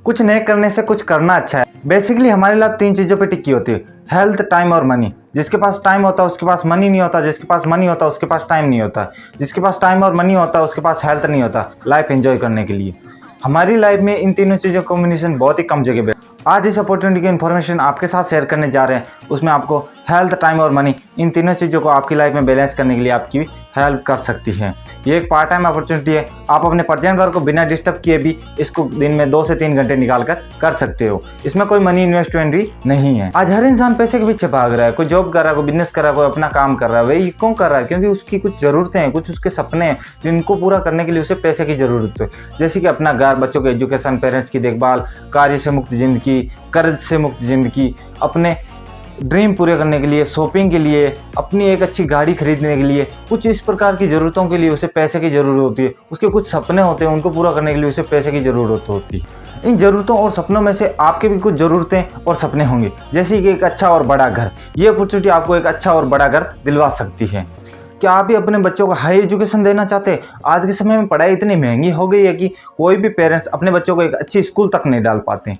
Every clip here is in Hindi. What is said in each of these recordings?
कुछ नए करने से कुछ करना अच्छा है। बेसिकली हमारी लाइफ 3 चीज़ों पे टिकी होती है, हेल्थ, टाइम और मनी। जिसके पास टाइम होता है उसके पास मनी नहीं होता, जिसके पास मनी होता है उसके पास टाइम नहीं होता, जिसके पास टाइम और मनी होता है उसके पास हेल्थ नहीं होता लाइफ एंजॉय करने के लिए। हमारी लाइफ में इन तीनों चीज़ों का कॉम्बिनेशन बहुत ही कम जगह पे। आज इस अपॉर्चुनिटी की इन्फॉर्मेशन आपके साथ शेयर करने जा रहे हैं, उसमें आपको हेल्थ, टाइम और मनी, इन तीनों चीज़ों को आपकी लाइफ में बैलेंस करने के लिए आपकी हेल्प कर सकती है। ये एक पार्ट टाइम अपॉर्चुनिटी है। आप अपने प्रेजेंट वर्क को बिना डिस्टर्ब किए भी इसको दिन में 2 से 3 घंटे निकाल कर सकते हो। इसमें कोई मनी इन्वेस्टमेंट भी नहीं है। आज हर इंसान पैसे के पीछे भाग रहा है, कोई जॉब कर रहा है, कोई बिजनेस कर रहा है, कोई अपना काम कर रहा है। वही क्यों कर रहा है? क्योंकि उसकी कुछ ज़रूरतें हैं, कुछ उसके सपने हैं जिनको पूरा करने के लिए उसे पैसे की ज़रूरत है। जैसे कि अपना घर, बच्चों के एजुकेशन, पेरेंट्स की देखभाल, कार्य से मुक्त जिंदगी, कर्ज से मुक्त जिंदगी, अपने ड्रीम पूरे करने के लिए, शॉपिंग के लिए, अपनी एक अच्छी गाड़ी खरीदने के लिए, कुछ इस प्रकार की ज़रूरतों के लिए उसे पैसे की ज़रूरत होती है। उसके कुछ सपने होते हैं, उनको पूरा करने के लिए उसे पैसे की ज़रूरत होती है। इन ज़रूरतों और सपनों में से आपके भी कुछ ज़रूरतें और सपने होंगे, जैसे कि एक अच्छा और बड़ा घर। ये अपॉर्चुनिटी आपको एक अच्छा और बड़ा घर दिलवा सकती है। क्या आप भी अपने बच्चों को हाई एजुकेशन देना चाहते हैं? आज के समय में पढ़ाई इतनी महंगी हो गई है कि कोई भी पेरेंट्स अपने बच्चों को एक अच्छी स्कूल तक नहीं डाल पाते हैं,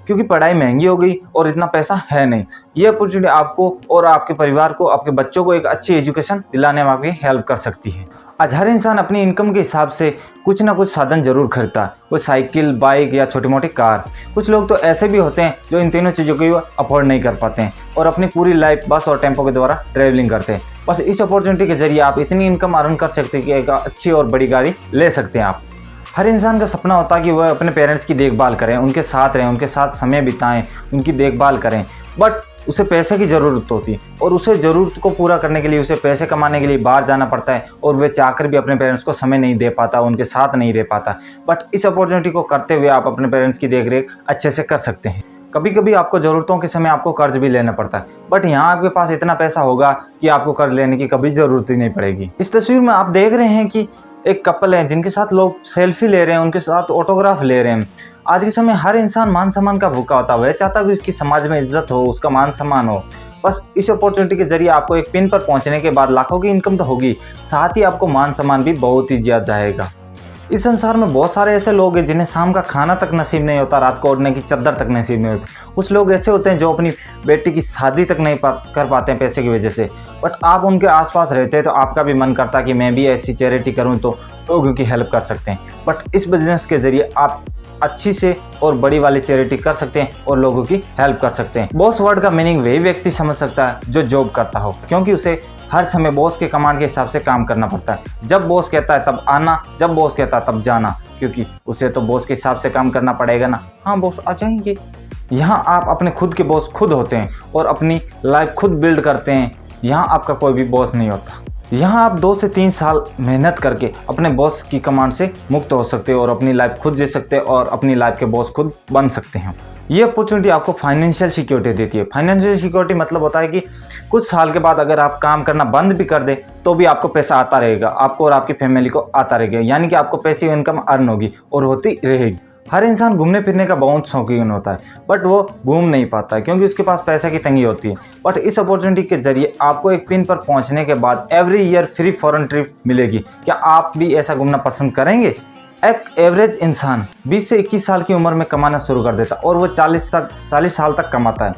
क्योंकि पढ़ाई महंगी हो गई और इतना पैसा है नहीं। ये अपॉर्चुनिटी आपको और आपके परिवार को, आपके बच्चों को एक अच्छी एजुकेशन दिलाने में आपकी हेल्प कर सकती है। आज हर इंसान अपनी इनकम के हिसाब से कुछ ना कुछ साधन जरूर खरीदता है, कोई साइकिल, बाइक या छोटी मोटी कार। कुछ लोग तो ऐसे भी होते हैं जो इन तीनों चीज़ों को अफोर्ड नहीं कर पाते हैं और अपनी पूरी लाइफ बस और टेम्पो के द्वारा ट्रैवलिंग करते हैं। बस इस अपॉर्चुनिटी के जरिए आप इतनी इनकम अर्न कर सकते हैं कि एक अच्छी और बड़ी गाड़ी ले सकते हैं आप। हर इंसान का सपना होता है कि वह अपने पेरेंट्स की देखभाल करें, उनके साथ रहें, उनके साथ समय बिताएं, उनकी देखभाल करें। बट उसे पैसे की ज़रूरत होती है और उसे ज़रूरत को पूरा करने के लिए उसे पैसे कमाने के लिए बाहर जाना पड़ता है और वह चाहकर भी अपने पेरेंट्स को समय नहीं दे पाता, उनके साथ नहीं रह पाता। बट इस अपॉर्चुनिटी को करते हुए आप अपने पेरेंट्स की देखरेख अच्छे से कर सकते हैं। कभी कभी आपको ज़रूरतों के समय आपको कर्ज भी लेना पड़ता है, बट यहाँ आपके पास इतना पैसा होगा कि आपको कर्ज लेने की कभी ज़रूरत ही नहीं पड़ेगी। इस तस्वीर में आप देख रहे हैं कि एक कपल है जिनके साथ लोग सेल्फी ले रहे हैं, उनके साथ ऑटोग्राफ ले रहे हैं। आज के समय हर इंसान मान सम्मान का भूखा होता है, वह चाहता है कि उसकी समाज में इज्जत हो, उसका मान सम्मान हो। बस इस अपॉर्चुनिटी के जरिए आपको एक पिन पर पहुंचने के बाद लाखों की इनकम तो होगी, साथ ही आपको मान सम्मान भी बहुत ही ज़्यादा जाएगा। इस संसार में बहुत सारे ऐसे लोग हैं जिन्हें शाम का खाना तक नसीब नहीं होता, रात को ओढ़ने की चादर तक नसीब नहीं होती। कुछ लोग ऐसे होते हैं जो अपनी बेटी की शादी तक नहीं कर पाते हैं पैसे की वजह से। बट आप उनके आसपास रहते हैं तो आपका भी मन करता है कि मैं भी ऐसी चैरिटी करूं तो लोगों की हेल्प कर सकते हैं। बट इस बिजनेस के जरिए आप अच्छी से और बड़ी वाली चैरिटी कर सकते हैं और लोगों की हेल्प कर सकते हैं। बॉस वर्ड का मीनिंग वही व्यक्ति समझ सकता है जो जॉब करता हो, क्योंकि उसे हर समय बॉस के कमांड के हिसाब से काम करना पड़ता है। जब बॉस कहता है तब आना, जब बॉस कहता है तब जाना, क्योंकि उसे तो बॉस के हिसाब से काम करना पड़ेगा ना। हाँ बॉस आ जाएंगे। यहाँ आप अपने खुद के बॉस खुद होते हैं और अपनी लाइफ खुद बिल्ड करते हैं। यहाँ आपका कोई भी बॉस नहीं होता। यहाँ आप 2 से 3 साल मेहनत करके अपने बॉस की कमांड से मुक्त हो सकते हो और अपनी लाइफ खुद जी सकते हैं और अपनी लाइफ के बॉस खुद बन सकते हैं। ये अपॉर्चुनिटी आपको फाइनेंशियल सिक्योरिटी देती है। फाइनेंशियल सिक्योरिटी मतलब होता है कि कुछ साल के बाद अगर आप काम करना बंद भी कर दे तो भी आपको पैसा आता रहेगा, आपको और आपकी फैमिली को आता रहेगा। यानी कि आपको पैसिव इनकम अर्न होगी और होती रहेगी। हर इंसान घूमने फिरने का बहुत शौकीन होता है, बट वो घूम नहीं पाता है क्योंकि उसके पास पैसे की तंगी होती है। बट इस अपॉर्चुनिटी के जरिए आपको एक पिन पर पहुंचने के बाद every year free foreign trip मिलेगी। क्या आप भी ऐसा घूमना पसंद करेंगे? एक एवरेज इंसान 20 से 21 साल की उम्र में कमाना शुरू कर देता और वो 40 साल तक कमाता है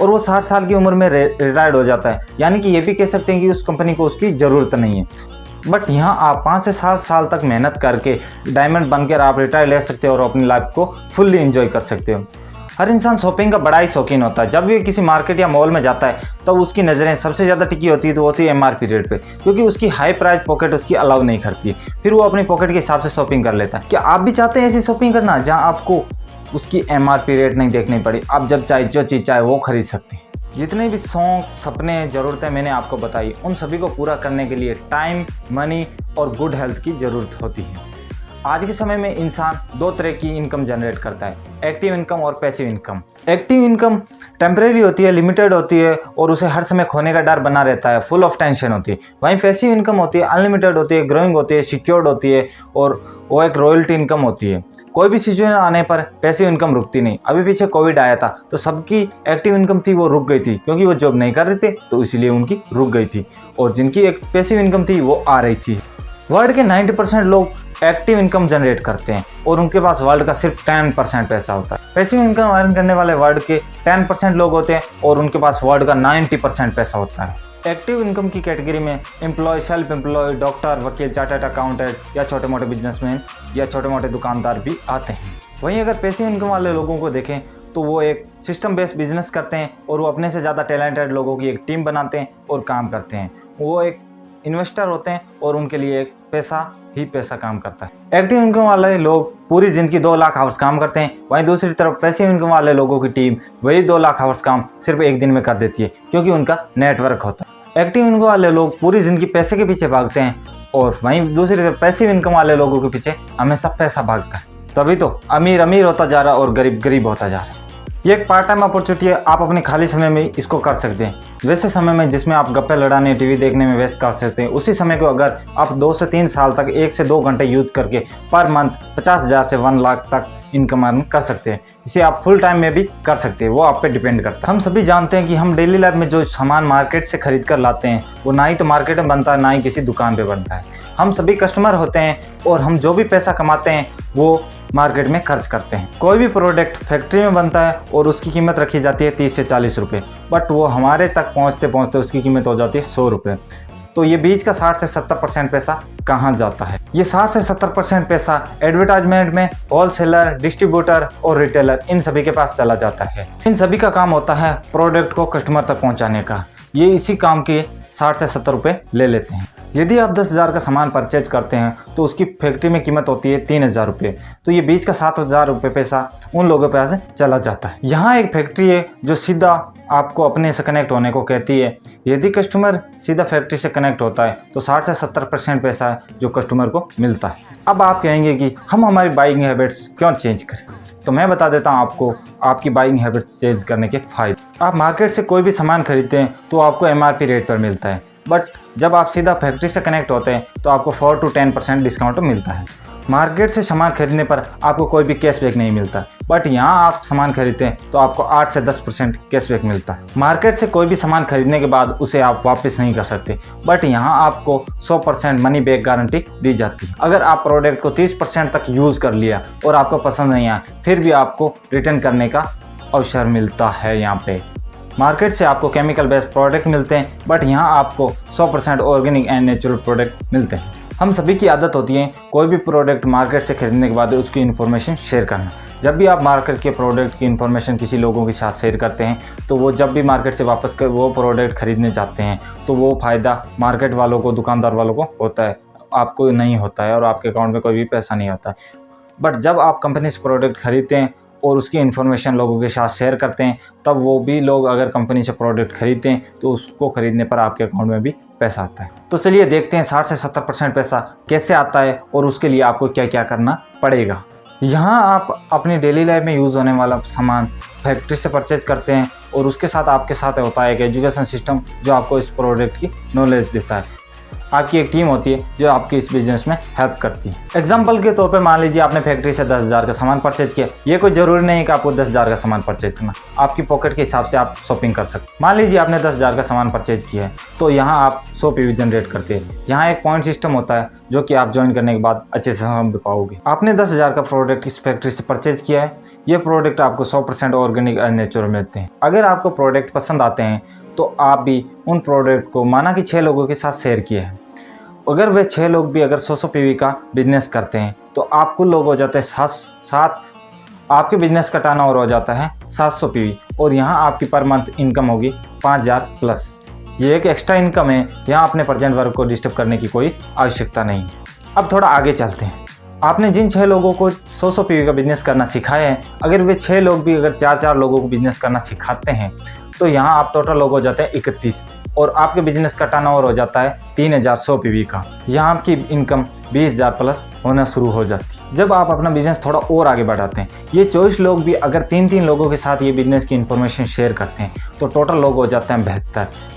और वो 60 साल की उम्र में रिटायर्ड हो जाता है। यानी कि ये भी कह सकते हैं कि उस कंपनी को उसकी ज़रूरत नहीं है। बट यहाँ आप 5 से 7 साल तक मेहनत करके डायमंड बनकर आप रिटायर ले सकते हो और अपनी लाइफ को फुल्ली एंजॉय कर सकते हो। हर इंसान शॉपिंग का बड़ा ही शौकीन होता है। जब भी किसी मार्केट या मॉल में जाता है तो उसकी नज़रें सबसे ज़्यादा टिकी होती है तो होती है MRP रेट पे, क्योंकि उसकी हाई प्राइस पॉकेट उसकी अलाउ नहीं करती है। फिर वो अपनी पॉकेट के हिसाब से शॉपिंग कर लेता है। क्या आप भी चाहते हैं ऐसी शॉपिंग करना जहाँ आपको उसकी MRP रेट नहीं देखनी पड़ी, आप जब चाहे जो चीज़ चाहे वो खरीद सकते हैं? जितने भी शौक, सपने, ज़रूरतें मैंने आपको बताई, उन सभी को पूरा करने के लिए टाइम, मनी और गुड हेल्थ की ज़रूरत होती है। आज के समय में इंसान 2 तरह की इनकम जनरेट करता है, एक्टिव इनकम और passive income. Active income temporary होती है, लिमिटेड होती है और उसे हर समय खोने का डर बना रहता है, फुल ऑफ टेंशन होती है। वहीं पैसिव इनकम होती है, अनलिमिटेड होती है, ग्रोइंग होती है, सिक्योर्ड होती है और वो एक रॉयल्टी इनकम होती है। कोई भी सिचुएशन आने पर पैसिव इनकम रुकती नहीं। अभी पीछे कोविड आया था तो सबकी एक्टिव इनकम थी वो रुक गई थी, क्योंकि वो जॉब नहीं कर रहे थे तो इसीलिए उनकी रुक गई थी, और जिनकी एक पैसिव इनकम थी वो आ रही थी। वर्ल्ड के 90% लोग एक्टिव इनकम जनरेट करते हैं और उनके पास वर्ल्ड का सिर्फ 10% पैसा होता है। पैसिव इनकम अर्न करने वाले वर्ल्ड के 10% लोग होते हैं और उनके पास वर्ल्ड का 90% पैसा होता है। एक्टिव इनकम की कैटेगरी में एम्प्लॉय, सेल्फ एम्प्लॉय, डॉक्टर, वकील, चार्टर्ड अकाउंटेंट या छोटे मोटे बिजनेसमैन या छोटे मोटे दुकानदार भी आते हैं। वहीं अगर पैसिव इनकम वाले लोगों को देखें तो वो एक सिस्टम बेस्ड बिजनेस करते हैं और वो अपने से ज़्यादा टैलेंटेड लोगों की एक टीम बनाते हैं और काम करते हैं। वो एक इन्वेस्टर होते हैं और उनके लिए एक पैसा ही पैसा काम करता है। एक्टिव इनकम वाले लोग पूरी ज़िंदगी 2 लाख आवर्स काम करते हैं, वहीं दूसरी तरफ पैसिव इनकम वाले लोगों की टीम वही 2 लाख आवर्स काम सिर्फ एक दिन में कर देती है, क्योंकि उनका नेटवर्क होता है। एक्टिव इनकम वाले लोग पूरी ज़िंदगी पैसे के पीछे भागते हैं और वहीं दूसरी तरफ पैसिव इनकम वाले लोगों के पीछे हमेशा पैसा भागता है। तभी तो अमीर अमीर होता जा रहा है और गरीब गरीब होता जा रहा है। ये एक पार्ट टाइम अपॉर्चुनिटी है, आप अपने खाली समय में इसको कर सकते हैं। वैसे समय में जिसमें आप गप्पे लड़ाने, टीवी देखने में वेस्ट कर सकते हैं, उसी समय को अगर आप 2 से 3 साल तक 1 से 2 घंटे यूज करके पर मंथ 50,000 से 1 लाख तक इनकम अर्न कर सकते हैं। इसे आप फुल टाइम में भी कर सकते हैं, वो आप पे डिपेंड करता है। हम सभी जानते हैं कि हम डेली लाइफ में जो सामान मार्केट से खरीद कर लाते हैं वो ना ही तो मार्केट में बनता है, ना ही किसी दुकान पे बनता है। हम सभी कस्टमर होते हैं और हम जो भी पैसा कमाते हैं वो मार्केट में खर्च करते हैं। कोई भी प्रोडक्ट फैक्ट्री में बनता है और उसकी कीमत रखी जाती है 30 से 40 रुपये, बट वो हमारे तक पहुँचते पहुँचते उसकी कीमत हो जाती है 100 रुपये। तो ये बीच का 60 से 70% पैसा कहाँ जाता है? ये 60 से 70% पैसा एडवर्टाइजमेंट में होलसेलर, डिस्ट्रीब्यूटर और रिटेलर इन सभी के पास चला जाता है। इन सभी का काम होता है प्रोडक्ट को कस्टमर तक पहुँचाने का। ये इसी काम के 60 से 70 रुपये ले लेते हैं। यदि आप 10,000 का सामान परचेज करते हैं तो उसकी फैक्ट्री में कीमत होती है 3,000 रुपये, तो ये बीच का 7,000 रुपये पैसा उन लोगों के पास चला जाता है। यहाँ एक फैक्ट्री है जो सीधा आपको अपने से कनेक्ट होने को कहती है। यदि कस्टमर सीधा फैक्ट्री से कनेक्ट होता है तो 60 से 70% पैसा है जो कस्टमर को मिलता है। अब आप कहेंगे कि हम हमारी बाइंग हैबिट्स क्यों चेंज करें, तो मैं बता देता हूँ आपको आपकी बाइंग हैबिट्स चेंज करने के फायदे। आप मार्केट से कोई भी सामान खरीदते हैं तो आपको MRP रेट पर मिलता है, बट जब आप सीधा फैक्ट्री से कनेक्ट होते हैं तो आपको 4 to 10% डिस्काउंट मिलता है। मार्केट से सामान खरीदने पर आपको कोई भी कैशबैक नहीं मिलता, बट यहाँ आप सामान खरीदते हैं तो आपको 8 से 10% कैशबैक मिलता है। मार्केट से कोई भी सामान खरीदने के बाद उसे आप वापस नहीं कर सकते, बट यहाँ आपको 100% मनी बैक गारंटी दी जाती है। अगर आप प्रोडक्ट को 30% तक यूज़ कर लिया और आपको पसंद नहीं आया, फिर भी आपको रिटर्न करने का अवसर मिलता है। यहाँ पे मार्केट से आपको केमिकल बेस्ड प्रोडक्ट मिलते हैं, बट यहाँ आपको 100% ऑर्गेनिक एंड नेचुरल प्रोडक्ट मिलते हैं। हम सभी की आदत होती है कोई भी प्रोडक्ट मार्केट से खरीदने के बाद उसकी इन्फॉर्मेशन शेयर करना। जब भी आप मार्केट के प्रोडक्ट की इन्फॉर्मेशन किसी लोगों के साथ शेयर करते हैं तो वो जब भी मार्केट से वापस वो प्रोडक्ट खरीदने जाते हैं तो वो फ़ायदा मार्केट वालों को, दुकानदार वालों को होता है, आपको नहीं होता है और आपके अकाउंट में कोई भी पैसा नहीं होता है। बट जब आप कंपनी से प्रोडक्ट खरीदते हैं और उसकी इन्फॉर्मेशन लोगों के साथ शेयर करते हैं, तब वो भी लोग अगर कंपनी से प्रोडक्ट खरीदते हैं तो उसको खरीदने पर आपके अकाउंट में भी पैसा आता है। तो चलिए देखते हैं 60 से 70% पैसा कैसे आता है और उसके लिए आपको क्या क्या करना पड़ेगा। यहाँ आप अपनी डेली लाइफ में यूज़ होने वाला सामान फैक्ट्री से परचेज करते हैं और उसके साथ आपके साथ होता है एक एजुकेशन सिस्टम जो आपको इस प्रोडक्ट की नॉलेज देता है। आपकी एक टीम होती है जो आपकी इस बिजनेस में हेल्प करती है। एग्जाम्पल के तौर पे मान लीजिए आपने फैक्ट्री से 10,000 का सामान परचेज किया। ये कोई ज़रूरी नहीं है कि आपको 10,000 का सामान परचेज करना, आपकी पॉकेट के हिसाब से आप शॉपिंग कर सकते हैं। मान लीजिए आपने 10,000 का सामान परचेज किया है तो यहाँ आप 100 PV जनरेट करते हैं। यहाँ एक पॉइंट सिस्टम होता है जो कि आप ज्वाइन करने के बाद अच्छे से समझ पाओगे। आपने 10,000 का प्रोडक्ट इस फैक्ट्री से परचेज किया है। ये प्रोडक्ट आपको 100% ऑर्गेनिक और नेचुरल मिलते हैं। अगर आपको प्रोडक्ट पसंद आते हैं तो आप भी उन प्रोडक्ट को माना कि 6 लोगों के साथ शेयर किए हैं। अगर वे 6 लोग भी अगर 100 PV का बिजनेस करते हैं तो आप कुल लोग हो जाते हैं 7, आपके बिजनेस का टर्नओवर हो जाता है 700 PV और यहाँ आपकी पर मंथ इनकम होगी 5,000 प्लस। ये एक एक्स्ट्रा इनकम है, यहाँ अपने प्रेजेंट वर्क को डिस्टर्ब करने की कोई आवश्यकता नहीं है। अब थोड़ा आगे चलते हैं। आपने जिन 6 लोगों को 100 PV का बिजनेस करना सिखाया है, अगर वे 6 लोग भी अगर 4 लोगों को बिजनेस करना सिखाते हैं तो यहाँ आप टोटल लोग हो जाते हैं 31 और आपके बिजनेस का टर्नओवर हो जाता है 3,100 PV का। यहाँ आपकी इनकम 20,000 प्लस होना शुरू हो जाती है। जब आप अपना बिजनेस थोड़ा और आगे बढ़ाते हैं, ये 24 लोग भी अगर 3 लोगों के साथ ये बिजनेस की इन्फॉर्मेशन शेयर करते हैं तो टोटल लोग हो जाते हैं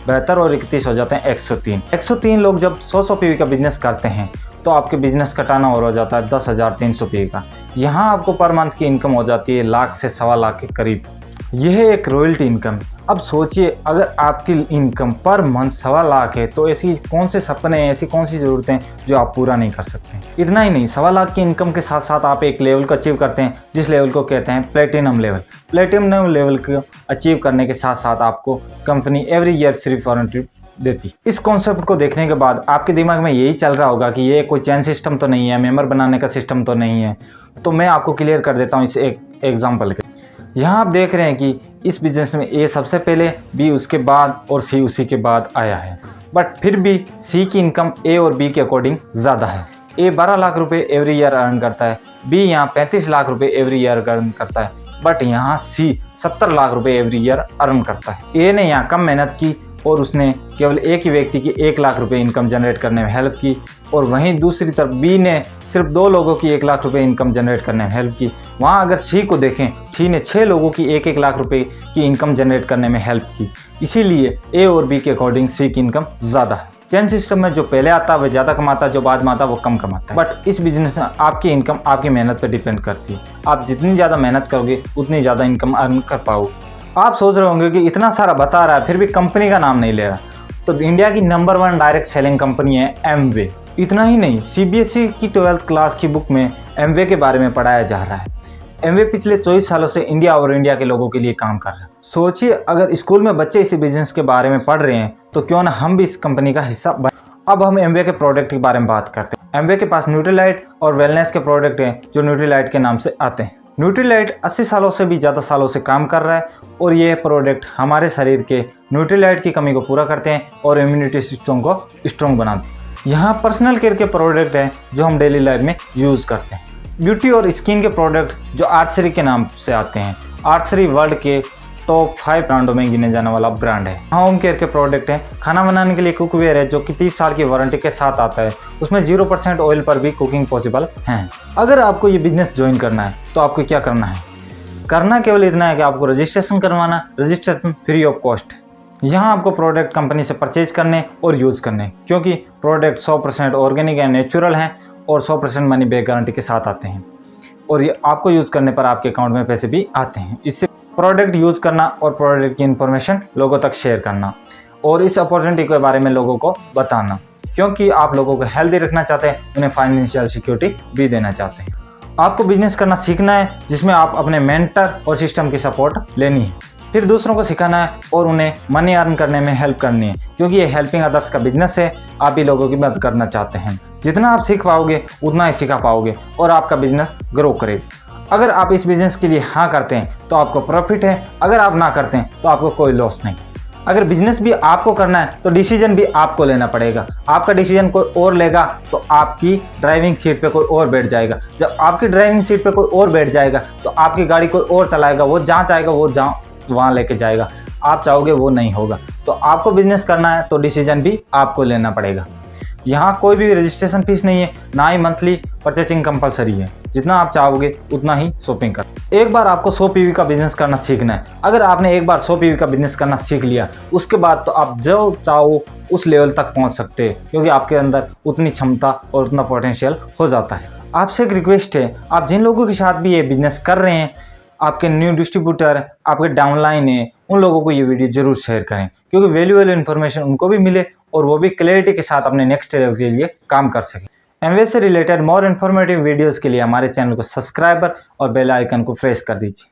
72 और 31 हो जाते हैं 103 लोग जब 100 PV का बिजनेस करते हैं तो आपके बिजनेस का टर्नओवर हो जाता है 10,300 PV का। यहाँ आपको पर मंथ की इनकम हो जाती है 1 लाख से 1.25 लाख के करीब। यह है एक रॉयल्टी इनकम। अब सोचिए, अगर आपकी इनकम पर मंथ 1.25 लाख है तो ऐसी कौन से सपने हैं, ऐसी कौन सी ज़रूरतें हैं जो आप पूरा नहीं कर सकते। इतना ही नहीं, 1.25 लाख की इनकम के साथ साथ आप एक लेवल को अचीव करते हैं जिस लेवल को कहते हैं प्लेटिनम लेवल। प्लेटिनम लेवल को अचीव करने के साथ साथ आपको company every year free foreign trip देती। इस कॉन्सेप्ट को देखने के बाद आपके दिमाग में यही चल रहा होगा कि ये कोई चैन सिस्टम तो नहीं है, मेंबर बनाने का सिस्टम तो नहीं है। तो मैं आपको क्लियर कर देता हूँ इस एक एग्जाम्पल के। यहाँ आप देख रहे हैं कि इस बिजनेस में ए सबसे पहले, बी उसके बाद और सी उसी के बाद आया है, बट फिर भी सी की इनकम ए और बी के अकॉर्डिंग ज़्यादा है। ए 12 लाख रुपए एवरी ईयर अर्न करता है, बी यहाँ 35 लाख रुपए एवरी ईयर अर्न करता है, बट यहाँ सी 70 लाख रुपए एवरी ईयर अर्न करता है। ए ने यहाँ कम मेहनत की और उसने केवल एक ही व्यक्ति की 1 लाख रुपए इनकम जनरेट करने में हेल्प की, और वहीं दूसरी तरफ बी ने सिर्फ 2 लोगों की 1 लाख रुपए इनकम जनरेट करने में हेल्प की। वहाँ अगर सी को देखें, सी ने 6 लोगों की 1-1 लाख रुपए की इनकम जनरेट करने में हेल्प की। इसीलिए ए और बी के अकॉर्डिंग सी की इनकम ज़्यादा है। चैन सिस्टम में जो पहले आता है वह ज़्यादा कमाता है, जो बाद में आता है वो कम कमाता है। बट इस बिजनेस में आपकी इनकम आपकी मेहनत पर डिपेंड करती है। आप जितनी ज़्यादा मेहनत करोगे उतनी ज़्यादा इनकम अर्न कर पाओगे। आप सोच रहे होंगे कि इतना सारा बता रहा है फिर भी कंपनी का नाम नहीं ले रहा। तो इंडिया की नंबर 1 डायरेक्ट सेलिंग कंपनी है एमवे। इतना ही नहीं, सीबीएसई की 12th क्लास की बुक में एमवे के बारे में पढ़ाया जा रहा है। एमवे पिछले 24 सालों से इंडिया और इंडिया के लोगों के लिए काम कर रहा है। सोचिए, अगर स्कूल में बच्चे इसी बिजनेस के बारे में पढ़ रहे हैं तो क्यों ना हम भी इस कंपनी का हिस्सा बने। अब हम एमवे के प्रोडक्ट के बारे में बात करते हैं। एमवे के पास न्यूट्रीलाइट और वेलनेस के प्रोडक्ट हैं जो न्यूट्रीलाइट के नाम से आते हैं। न्यूट्रीलाइट 80 सालों से भी ज़्यादा सालों से काम कर रहा है और ये प्रोडक्ट हमारे शरीर के न्यूट्रीलाइट की कमी को पूरा करते हैं और इम्यूनिटी सिस्टम को स्ट्रॉन्ग बनाते हैं। यहाँ पर्सनल केयर के प्रोडक्ट हैं जो हम डेली लाइफ में यूज़ करते हैं। ब्यूटी और स्किन के प्रोडक्ट जो आर्चरी के नाम से आते हैं। आर्चरी वर्ल्ड के टॉप 5 ब्रांडों में गिने जाने वाला ब्रांड है। होम केयर के प्रोडक्ट हैं। खाना बनाने के लिए कुकवेयर है जो कि 30 साल की वारंटी के साथ आता है। उसमें 0% ऑयल पर भी कुकिंग पॉसिबल है। अगर आपको ये बिजनेस ज्वाइन करना है तो आपको क्या करना है? करना केवल इतना है कि आपको रजिस्ट्रेशन करवाना। Registration free of cost. यहाँ आपको प्रोडक्ट कंपनी से परचेज करने और यूज़ करने, क्योंकि प्रोडक्ट 100% ऑर्गेनिक एंड नेचुरल हैं और 100% मनी बैक गारंटी के साथ आते हैं, और ये आपको यूज़ करने पर आपके अकाउंट में पैसे भी आते हैं। इससे प्रोडक्ट यूज़ करना और प्रोडक्ट की इन्फॉर्मेशन लोगों तक शेयर करना और इस अपॉर्चुनिटी के बारे में लोगों को बताना, क्योंकि आप लोगों को हेल्दी रखना चाहते हैं, उन्हें फाइनेंशियल सिक्योरिटी भी देना चाहते हैं। आपको बिजनेस करना सीखना है जिसमें आप अपने मेंटर और सिस्टम की सपोर्ट लेनी है, फिर दूसरों को सिखाना है और उन्हें मनी अर्न करने में हेल्प करनी है, क्योंकि ये हेल्पिंग अदर्स का बिजनेस है। आप भी लोगों की मदद करना चाहते हैं। जितना आप सीख पाओगे उतना ही सिखा पाओगे और आपका बिजनेस ग्रो करेगा। अगर आप इस बिजनेस के लिए हाँ करते हैं तो आपको प्रॉफिट है, अगर आप ना करते हैं तो आपको कोई लॉस नहीं। अगर बिजनेस भी आपको करना है तो डिसीजन भी आपको लेना पड़ेगा। आपका डिसीजन कोई और लेगा तो आपकी ड्राइविंग सीट पे कोई और बैठ जाएगा। जब आपकी ड्राइविंग सीट पे कोई और बैठ जाएगा तो आपकी गाड़ी कोई और चलाएगा, वो जहाँ चाहेगा वो जहाँ वहाँ लेके जाएगा। आप चाहोगे वो नहीं होगा। तो आपको बिजनेस करना है तो डिसीजन भी आपको लेना पड़ेगा। यहाँ कोई भी रजिस्ट्रेशन फीस नहीं है, ना ही मंथली परचेजिंग कंपलसरी है। जितना आप चाहोगे उतना ही शॉपिंग कर। एक बार आपको 100 पीवी का बिजनेस करना सीखना है। अगर आपने एक बार 100 पीवी का बिजनेस करना सीख लिया, उसके बाद तो आप जो चाहो उस लेवल तक पहुँच सकते हैं, क्योंकि आपके अंदर उतनी क्षमता और उतना पोटेंशियल हो जाता है। आपसे एक रिक्वेस्ट है, आप जिन लोगों के साथ भी ये बिजनेस कर रहे हैं, आपके न्यू डिस्ट्रीब्यूटर, आपके डाउनलाइन है, उन लोगों को ये वीडियो जरूर शेयर करें, क्योंकि वैल्यूएबल इन्फॉर्मेशन उनको भी मिले और वो भी क्लैरिटी के साथ अपने नेक्स्ट लेवल के लिए काम कर सकें। एमवे से रिलेटेड मोर इन्फॉर्मेटिव वीडियोस के लिए हमारे चैनल को सब्सक्राइब और बेल आइकन को प्रेस कर दीजिए।